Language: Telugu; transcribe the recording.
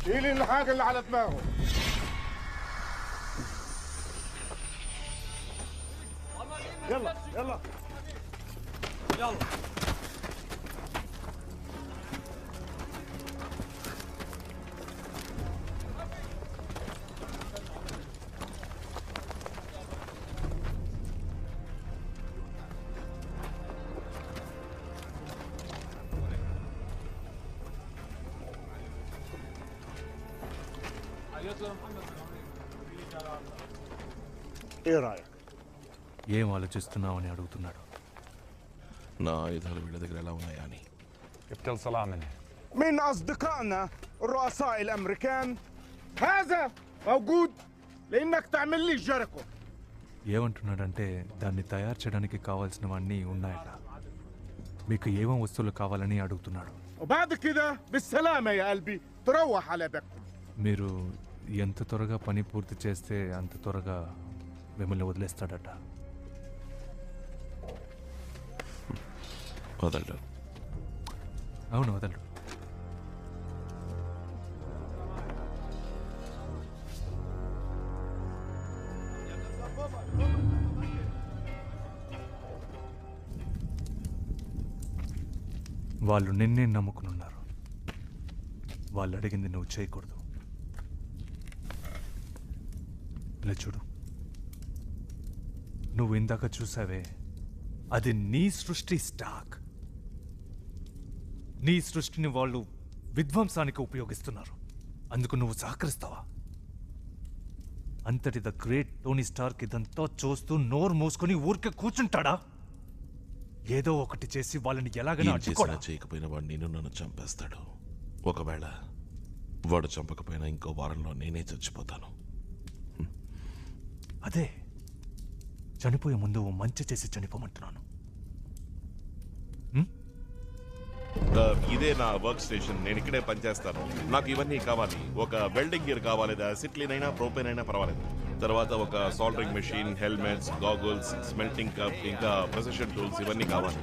شيل الحاجة اللي على دماغه. يلا يلا يلا. ايه رايك؟ ఏం ఆలోచిస్తున్నావని అడుగుతున్నాడు. నా ఆయుధాలు వీళ్ళ దగ్గర ఎలా ఉన్నాయా అని. اتصل منه من اصدقائنا الرؤساء الامريكان هذا موجود لانك تعمل لي جيريكو. ఏమంటున్నాడంటే దాన్ని తయారు చేయడానికి కావాల్సినవన్నీ ఉన్నాయట. మీకు ఏమేం వస్తువులు కావాలని అడుగుతున్నాడు. وبعد كده بالسلامة يا قلبي تروح على بيتكم. మీరు ఎంత త్వరగా పని పూర్తి చేస్తే అంత త్వరగా మిమ్మల్ని వదిలేస్తాడట. వదలడు. అవును, వదలడు. వాళ్ళు నిన్నే నమ్ముకునున్నారు. వాళ్ళు అడిగింది నువ్వు చేయకూడదు. ఇలా చూడు, నువ్వు ఇందాక చూసావే, అది నీ సృష్టి స్టాక్. నీ సృష్టిని వాళ్ళు విధ్వంసానికి ఉపయోగిస్తున్నారు. అందుకు నువ్వు సహకరిస్తావా? అంతటి ద గ్రేట్ టోనీ స్టార్క్ ఇదంతా చూస్తూ నోరు మూసుకొని ఊరికే కూర్చుంటాడా? ఏదో ఒకటి చేసి వాళ్ళని ఎలాగైనా అడ్డుకోడా? చేయకపోయిన వాడు నేను నన్ను చంపేస్తాడు. ఒకవేళ వాడు చంపకపోయినా ఇంకో వారంలో నేనే చచ్చిపోతాను. అదే చనిపోయే ముందు ఓ మంచి చేసి చనిపోమంటున్నాను. ఇదే నా వర్క్ స్టేషన్. నేను ఇక్కడే పనిచేస్తాను. నాకు ఇవన్నీ కావాలి. ఒక వెల్డింగ్ గేర్ కావాలి, అసిట్లీన్ అయినా ప్రోపేన్ అయినా పర్వాలేదు. తర్వాత ఒక soldering machine, helmets, goggles, smelting cup, ఇంకా ప్రెసిషన్ టూల్స్ ఇవన్నీ కావాలి.